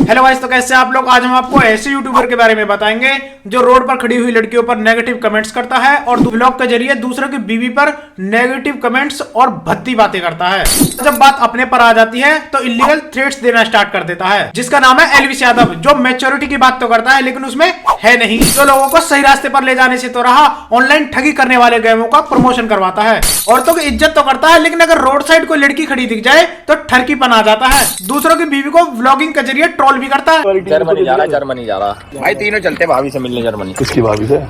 Hello guys, तो कैसे आप लोग। आज हम आपको ऐसे यूट्यूबर के बारे में बताएंगे जो रोड पर खड़ी हुई लड़कियों पर नेगेटिव कमेंट्स करता है और व्लॉग के जरिए दूसरों की बीवी पर नेगेटिव कमेंट्स और भद्दी बातें करता है। जब बात अपने पर आ जाती है तो इलीगल थ्रेट्स देना स्टार्ट कर देता है, जिसका नाम है एल्विस यादव, जो मैच्योरिटी की बात तो करता है लेकिन उसमें है नहीं। जो लोगों को सही रास्ते पर ले जाने से तो रहा, ऑनलाइन ठगी करने वाले गेमों का प्रमोशन करवाता है। औरतों की इज्जत तो करता है लेकिन अगर रोड साइड कोई लड़की खड़ी दिख जाए तो ठरकीपन आ जाता है। दूसरों की बीवी को व्लॉगिंग के जरिए ट्रोल भी करता है। जर्मनी जा रहा भाई, तीनों चलते भाभी से मिलने जर्मनी। किसकी भाभी से?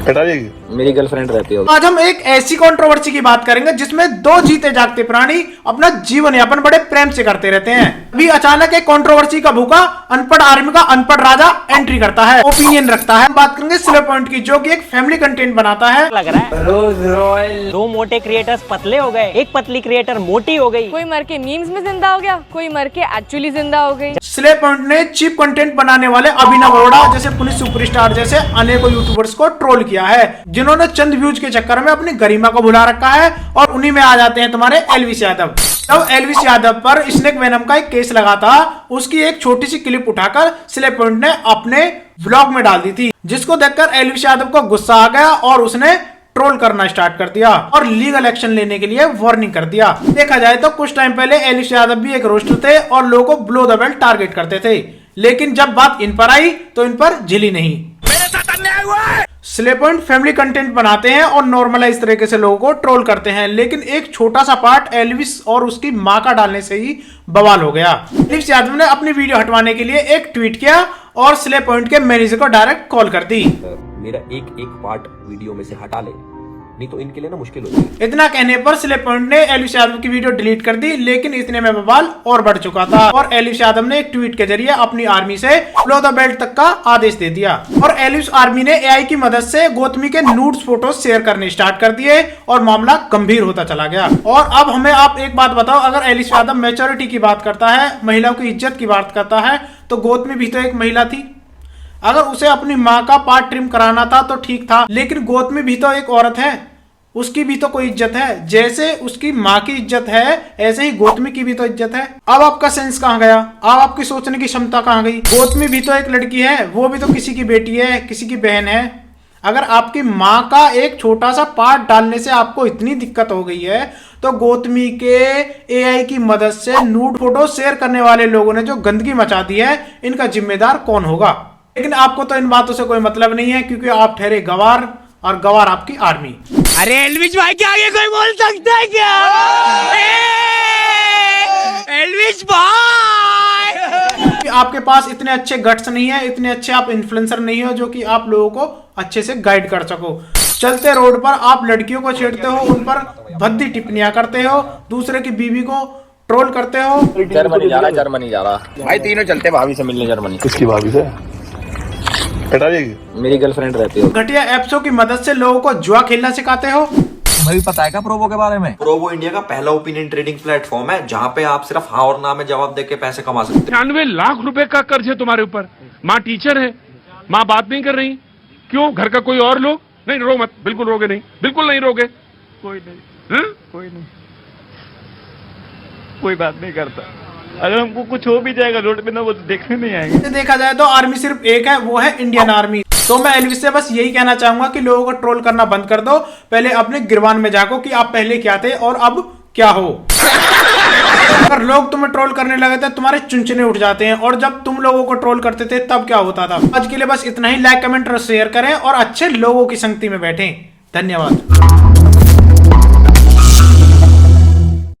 मेरी गर्लफ्रेंड रहती है। आज हम एक ऐसी कंट्रोवर्सी की बात करेंगे जिसमें दो जीते जागते प्राणी अपना जीवन यापन बड़े प्रेम से करते रहते हैं। अभी अचानक एक कंट्रोवर्सी का भूखा अनपढ़ आर्मी का अनपढ़ राजा एंट्री करता है, ओपिनियन रखता है। बात करेंगे स्लो पॉइंट की, जो कि एक फैमिली कंटेंट बनाता है। लग रहा है रोज रॉयल दो मोटे क्रिएटर्स पतले हो गए, एक पतली क्रिएटर मोटी हो गई। कोई मर के मीम्स में जिंदा हो गया, कोई मर के एक्चुअली जिंदा हो गई। स्ले पॉइंट ने चीप कंटेंट बनाने वाले अभिनव अरोड़ा जैसे पुलिस सुपरस्टार जैसे अनेकों यूट्यूबर्स को ट्रोल किया है, जिन्होंने चंद व्यूज के चक्कर में अपनी गरिमा को भुला रखा है। और उन्हीं में आ जाते हैं तुम्हारे एल्विस यादव। जब एल्विस यादव पर स्नेक वेनम का एक केस लगा था, उसकी एक छोटी सी क्लिप उठाकर स्ले पॉइंट ने अपने व्लॉग में डाल दी थी, जिसको देखकर एल्विस यादव को गुस्सा आ गया और उसने ट्रोल करना स्टार्ट कर दिया और लीगल एक्शन लेने के लिए वार्निंग कर दिया। देखा जाए तो कुछ टाइम पहले एल्विस यादव भी एक रोस्टर थे और लोगों को ब्लो द बेल्ट टारगेट करते थे, लेकिन जब बात इन पर आई तो इन पर झिली नहीं। मेरे साथ अन्याय हुआ है। स्ले पॉइंट फैमिली कंटेंट बनाते हैं और नॉर्मलाइज तरीके से लोगों को ट्रोल करते हैं, लेकिन एक छोटा सा पार्ट एल्विस और उसकी मां का डालने से ही बवाल हो गया। एल्विस यादव ने अपनी वीडियो हटवाने के लिए एक ट्वीट किया और स्ले पॉइंट के मैनेजर को डायरेक्ट कॉल कर दी। मेरा एक पार्ट वीडियो में से हटा ले, नहीं तो इनके लिए ना मुश्किल हो जाएगी। इतना कहने पर स्ले पॉइंट ने एल्विस यादव की वीडियो डिलीट कर दी, लेकिन इतने में बवाल और बढ़ चुका था और एल्विस यादव ने एक ट्वीट के जरिए अपनी आर्मी से ब्लो द बेल्ट तक का आदेश दे दिया। और एल्विस आर्मी ने एआई की मदद से गौतमी के नूड्स फोटो शेयर करने स्टार्ट कर दिए और मामला गंभीर होता चला गया। और अब हमें आप एक बात बताओ, अगर एल्विस यादव मैच्योरिटी की बात करता है, महिलाओं की इज्जत की बात करता है, तो गौतमी भी तो एक महिला थी। अगर उसे अपनी माँ का पार्ट ट्रिम कराना था तो ठीक था, लेकिन गौतमी भी तो एक औरत है, उसकी भी तो कोई इज्जत है। जैसे उसकी माँ की इज्जत है ऐसे ही गौतमी की भी तो इज्जत है। अब आपका सेंस कहाँ गया? अब आपकी सोचने की क्षमता कहाँ गई? गौतमी भी तो एक लड़की है, वो भी तो किसी की बेटी है, किसी की बहन है। अगर आपकी माँ का एक छोटा सा पार्ट डालने से आपको इतनी दिक्कत हो गई है, तो गौतमी के एआई की मदद से नूड फोटो शेयर करने वाले लोगों ने जो गंदगी मचा दी है, इनका जिम्मेदार कौन होगा? लेकिन आपको तो इन बातों से कोई मतलब नहीं है, क्योंकि आप ठहरे गवार और गवार आपकी आर्मी। अरे एल्विस भाई के आगे कोई बोल सकता है क्या? एल्विस भाई, आपके पास इतने अच्छे गट्स नहीं है, इतने अच्छे आप इन्फ्लुएंसर नहीं हो जो कि आप लोगों को अच्छे से गाइड कर सको। चलते रोड पर आप लड़कियों को छेड़ते हो, उन पर भद्दी टिप्पणियां करते हो, दूसरे की बीवी को ट्रोल करते हो। जर्मनी जा रहा भाई, तीनों चलते भाभी से मिलने जर्मनी। किसकी भाभी से? मेरी गर्लफ्रेंड रहती है। घटिया एप्सों की मदद से लोगों को जुआ खेलना सिखाते हो। तुम्हें भी पता है क्या प्रोबो के बारे में? प्रोबो इंडिया का पहला ओपिनियन ट्रेडिंग प्लेटफॉर्म है, जहाँ पे आप सिर्फ हाँ और ना में जवाब देके पैसे कमा सकते हैं। 96 लाख रुपए का कर्ज है तुम्हारे ऊपर। माँ टीचर है, माँ बात नहीं कर रही, क्यों? घर का कोई और लोग? नहीं रो मत, बिल्कुल रोगे नहीं, बिल्कुल नहीं रोगे। कोई नहीं, कोई नहीं, कोई बात नहीं करता। अगर हमको कुछ हो भी जाएगा रोड पे ना, वो देखने नहीं आएंगे। देखा जाए तो आर्मी सिर्फ एक है, वो है इंडियन आर्मी। तो मैं एल्विस से बस यही कहना चाहूंगा कि लोगों को ट्रोल करना बंद कर दो। पहले अपने गिरबान में झांको कि आप पहले क्या थे और अब क्या हो। अगर लोग तुम्हें ट्रोल करने लगे थे, तुम्हारे चुनचुने उठ जाते हैं, और जब तुम लोगों को ट्रोल करते थे तब क्या होता था। आज के लिए बस इतना ही। लाइक कमेंट और शेयर करें और अच्छे लोगों की संगति में बैठें। धन्यवाद।